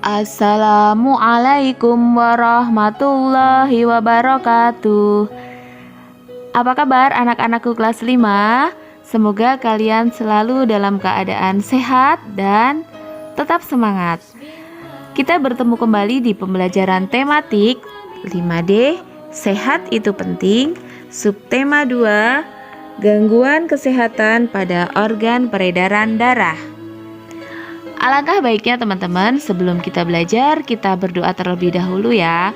Assalamualaikum warahmatullahi wabarakatuh. Apa kabar anak-anakku kelas 5? Semoga kalian selalu dalam keadaan sehat dan tetap semangat. Kita bertemu kembali di pembelajaran tematik 5D, sehat itu penting, subtema 2, gangguan kesehatan pada organ peredaran darah. Alangkah baiknya teman-teman, sebelum kita belajar, kita berdoa terlebih dahulu ya.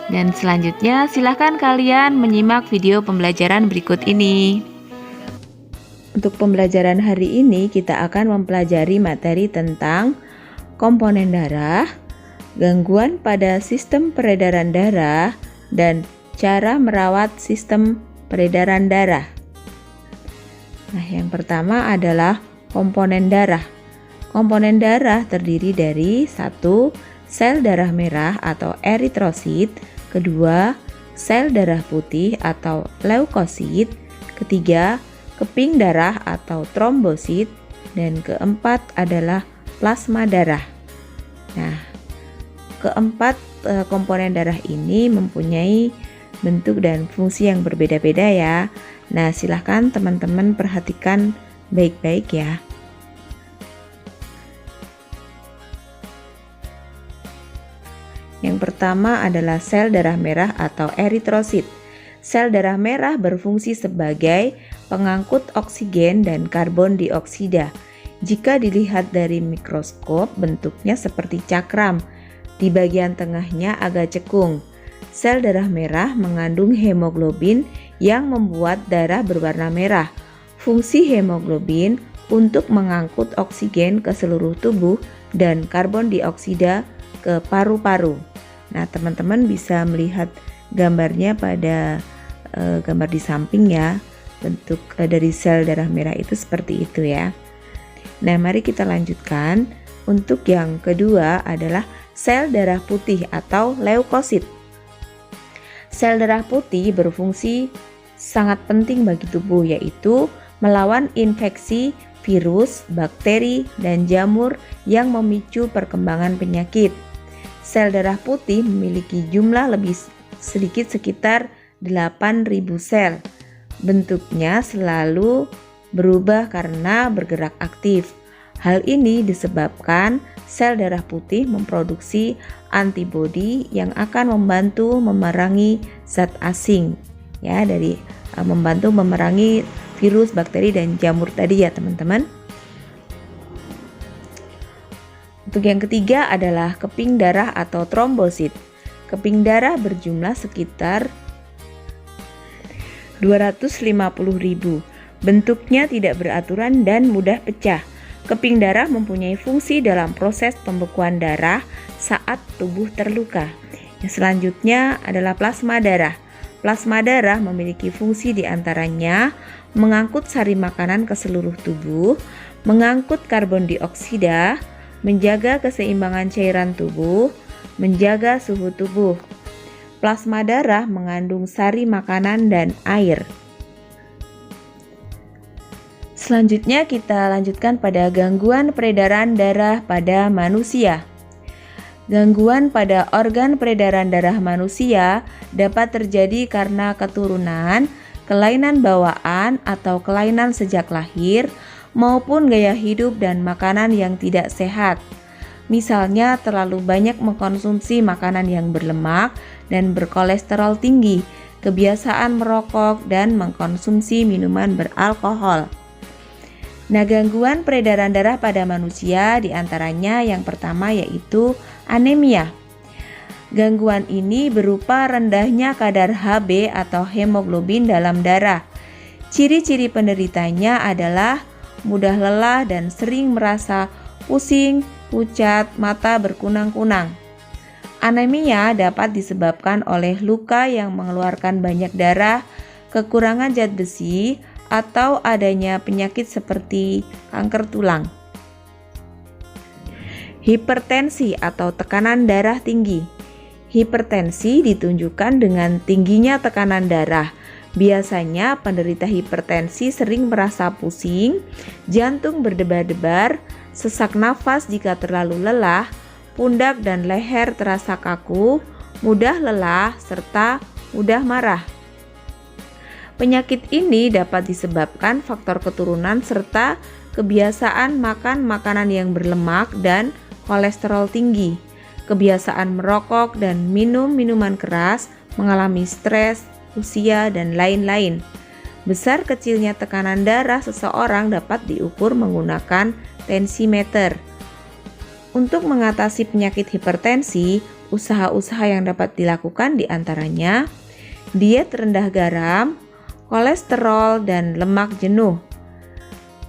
Dan selanjutnya silahkan kalian menyimak video pembelajaran berikut ini. Untuk pembelajaran hari ini kita akan mempelajari materi tentang komponen darah, gangguan pada sistem peredaran darah, dan cara merawat sistem peredaran darah. Nah, yang pertama adalah komponen darah. Komponen darah terdiri dari 1. Sel darah merah atau eritrosit, 2. Sel darah putih atau leukosit, 3. Keping darah atau trombosit, dan 4 adalah plasma darah. Nah, 4 komponen darah ini mempunyai bentuk dan fungsi yang berbeda-beda ya. Nah, silahkan teman-teman perhatikan baik-baik ya. Yang pertama adalah sel darah merah atau eritrosit. Sel darah merah berfungsi sebagai pengangkut oksigen dan karbon dioksida. Jika dilihat dari mikroskop, bentuknya seperti cakram. Di bagian tengahnya agak cekung. Sel darah merah mengandung hemoglobin yang membuat darah berwarna merah. Fungsi hemoglobin untuk mengangkut oksigen ke seluruh tubuh dan karbon dioksida ke paru-paru. Nah, teman-teman bisa melihat gambarnya pada gambar di samping ya. Bentuk dari sel darah merah itu seperti itu ya. Nah, mari kita lanjutkan. Untuk yang kedua adalah sel darah putih atau leukosit. Sel darah putih berfungsi sangat penting bagi tubuh, yaitu melawan infeksi virus, bakteri, dan jamur yang memicu perkembangan penyakit. Sel darah putih memiliki jumlah lebih sedikit sekitar 8.000 sel. Bentuknya selalu berubah karena bergerak aktif. Hal ini disebabkan sel darah putih memproduksi antibodi yang akan membantu memerangi zat asing. Ya, membantu memerangi virus, bakteri, dan jamur tadi ya teman-teman. Untuk yang ketiga adalah keping darah atau trombosit. Keping darah berjumlah sekitar 250.000. Bentuknya tidak beraturan dan mudah pecah. Keping darah mempunyai fungsi dalam proses pembekuan darah saat tubuh terluka. Yang selanjutnya adalah plasma darah. Plasma darah memiliki fungsi diantaranya mengangkut sari makanan ke seluruh tubuh, mengangkut karbon dioksida, menjaga keseimbangan cairan tubuh, menjaga suhu tubuh. Plasma darah mengandung sari makanan dan air. Selanjutnya kita lanjutkan pada gangguan peredaran darah pada manusia. Gangguan pada organ peredaran darah manusia dapat terjadi karena keturunan, kelainan bawaan atau kelainan sejak lahir, maupun gaya hidup dan makanan yang tidak sehat. Misalnya terlalu banyak mengkonsumsi makanan yang berlemak dan berkolesterol tinggi, kebiasaan merokok, dan mengkonsumsi minuman beralkohol. Nah, gangguan peredaran darah pada manusia diantaranya yang pertama yaitu anemia. Gangguan ini berupa rendahnya kadar Hb atau hemoglobin dalam darah. Ciri-ciri penderitanya adalah mudah lelah dan sering merasa pusing, pucat, mata berkunang-kunang. Anemia dapat disebabkan oleh luka yang mengeluarkan banyak darah, kekurangan zat besi, atau adanya penyakit seperti kanker tulang. Hipertensi atau tekanan darah tinggi. Hipertensi ditunjukkan dengan tingginya tekanan darah. Biasanya penderita hipertensi sering merasa pusing, jantung berdebar-debar, sesak nafas jika terlalu lelah, pundak dan leher terasa kaku, mudah lelah, serta mudah marah. Penyakit ini dapat disebabkan faktor keturunan serta kebiasaan makan makanan yang berlemak dan kolesterol tinggi, kebiasaan merokok dan minum minuman keras, mengalami stres, usia, dan lain-lain. Besar kecilnya tekanan darah seseorang dapat diukur menggunakan tensimeter. Untuk mengatasi penyakit hipertensi, usaha-usaha yang dapat dilakukan diantaranya diet rendah garam, kolesterol, dan lemak jenuh,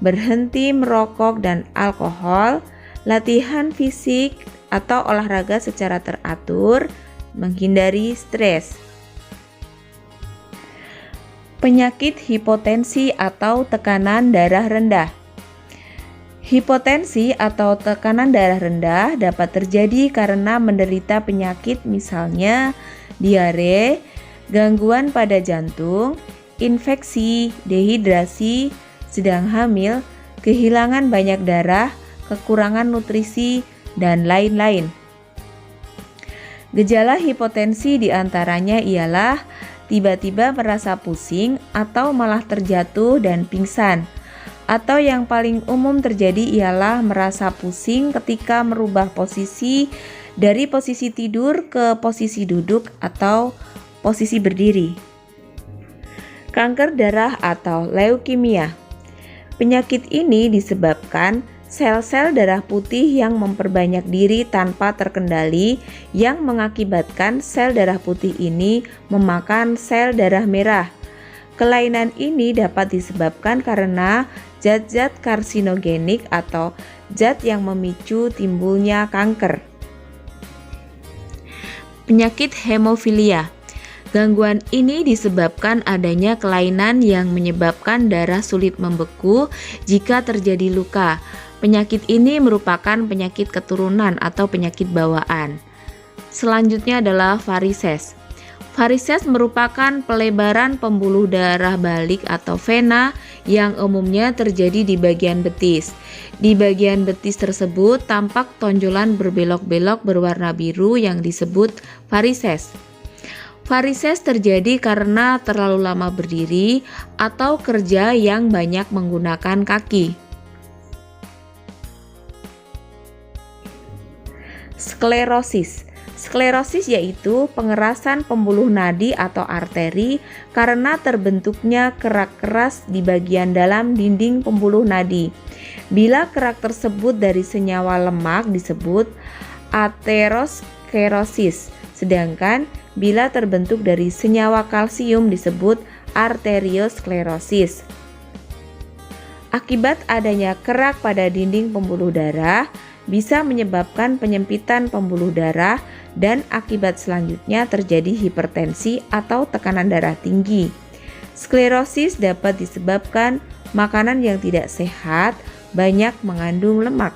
berhenti merokok dan alkohol, latihan fisik atau olahraga secara teratur, menghindari stres. Penyakit hipotensi atau tekanan darah rendah. Hipotensi atau tekanan darah rendah dapat terjadi karena menderita penyakit misalnya diare, gangguan pada jantung, infeksi, dehidrasi, sedang hamil, kehilangan banyak darah, kekurangan nutrisi, dan lain-lain. Gejala hipotensi diantaranya ialah tiba-tiba merasa pusing atau malah terjatuh dan pingsan. Atau yang paling umum terjadi ialah merasa pusing ketika merubah posisi dari posisi tidur ke posisi duduk atau posisi berdiri. Kanker darah atau leukemia. Penyakit ini disebabkan sel-sel darah putih yang memperbanyak diri tanpa terkendali yang mengakibatkan sel darah putih ini memakan sel darah merah. Kelainan ini dapat disebabkan karena zat-zat karsinogenik atau zat yang memicu timbulnya kanker. Penyakit hemofilia. Gangguan ini disebabkan adanya kelainan yang menyebabkan darah sulit membeku jika terjadi luka. Penyakit ini merupakan penyakit keturunan atau penyakit bawaan. Selanjutnya adalah varises. Varises merupakan pelebaran pembuluh darah balik atau vena yang umumnya terjadi di bagian betis. Di bagian betis tersebut tampak tonjolan berbelok-belok berwarna biru yang disebut varises. Varises terjadi karena terlalu lama berdiri atau kerja yang banyak menggunakan kaki. Sklerosis. Sklerosis yaitu pengerasan pembuluh nadi atau arteri karena terbentuknya kerak keras di bagian dalam dinding pembuluh nadi. Bila kerak tersebut dari senyawa lemak disebut aterosklerosis, sedangkan bila terbentuk dari senyawa kalsium disebut arteriosklerosis. Akibat adanya kerak pada dinding pembuluh darah bisa menyebabkan penyempitan pembuluh darah dan akibat selanjutnya terjadi hipertensi atau tekanan darah tinggi. Sklerosis dapat disebabkan makanan yang tidak sehat, banyak mengandung lemak.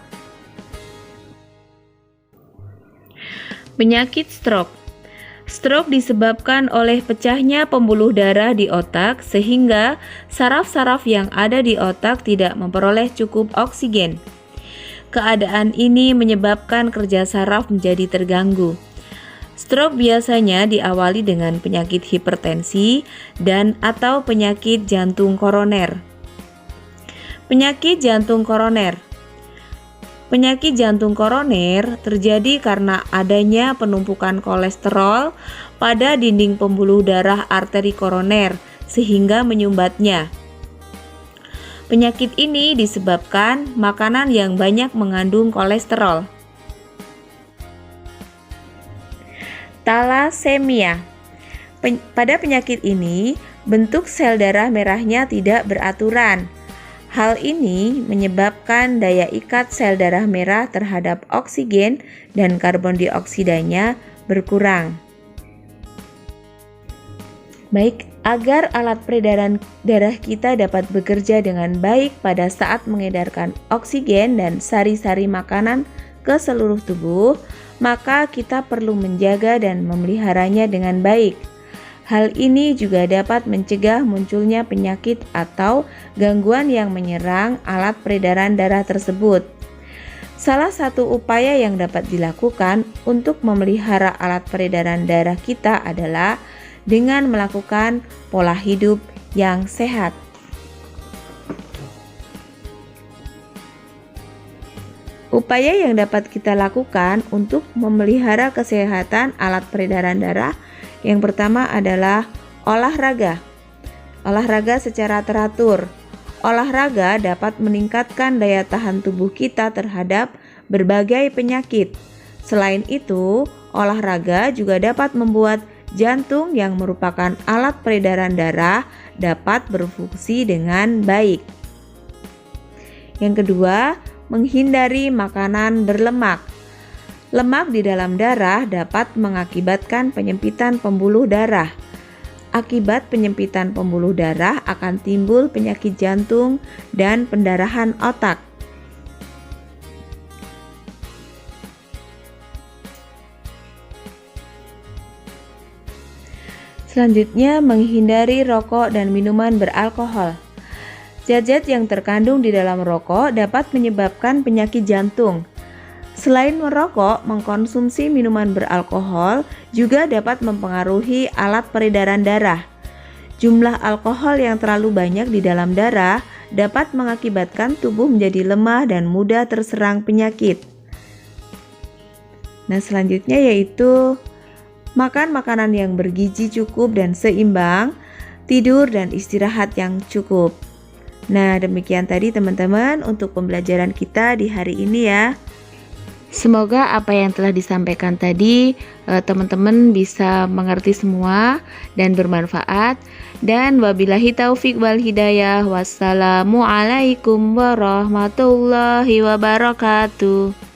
Penyakit stroke. Stroke disebabkan oleh pecahnya pembuluh darah di otak sehingga saraf-saraf yang ada di otak tidak memperoleh cukup oksigen. Keadaan ini menyebabkan kerja saraf menjadi terganggu. Stroke biasanya diawali dengan penyakit hipertensi dan atau penyakit jantung koroner. Penyakit jantung koroner. Penyakit jantung koroner terjadi karena adanya penumpukan kolesterol pada dinding pembuluh darah arteri koroner sehingga menyumbatnya. Penyakit ini disebabkan makanan yang banyak mengandung kolesterol. Talasemia. Pada penyakit ini, bentuk sel darah merahnya tidak beraturan. Hal ini menyebabkan daya ikat sel darah merah terhadap oksigen dan karbon dioksidanya berkurang. Baik, agar alat peredaran darah kita dapat bekerja dengan baik pada saat mengedarkan oksigen dan sari-sari makanan ke seluruh tubuh, maka kita perlu menjaga dan memeliharanya dengan baik. Hal ini juga dapat mencegah munculnya penyakit atau gangguan yang menyerang alat peredaran darah tersebut. Salah satu upaya yang dapat dilakukan untuk memelihara alat peredaran darah kita adalah dengan melakukan pola hidup yang sehat. Upaya yang dapat kita lakukan untuk memelihara kesehatan alat peredaran darah yang pertama adalah olahraga. Olahraga secara teratur. Olahraga dapat meningkatkan daya tahan tubuh kita terhadap berbagai penyakit. Selain itu, olahraga juga dapat membuat jantung yang merupakan alat peredaran darah dapat berfungsi dengan baik. Yang kedua, menghindari makanan berlemak. Lemak di dalam darah dapat mengakibatkan penyempitan pembuluh darah. Akibat penyempitan pembuluh darah akan timbul penyakit jantung dan pendarahan otak. Selanjutnya, menghindari rokok dan minuman beralkohol. Zat-zat yang terkandung di dalam rokok dapat menyebabkan penyakit jantung. Selain merokok, mengkonsumsi minuman beralkohol juga dapat mempengaruhi alat peredaran darah. Jumlah alkohol yang terlalu banyak di dalam darah dapat mengakibatkan tubuh menjadi lemah dan mudah terserang penyakit. Nah, selanjutnya yaitu makan makanan yang bergizi cukup dan seimbang, tidur dan istirahat yang cukup. Nah, demikian tadi teman-teman untuk pembelajaran kita di hari ini ya. Semoga apa yang telah disampaikan tadi teman-teman bisa mengerti semua dan bermanfaat. Dan wabillahi taufik wal hidayah. Wassalamualaikum warahmatullahi wabarakatuh.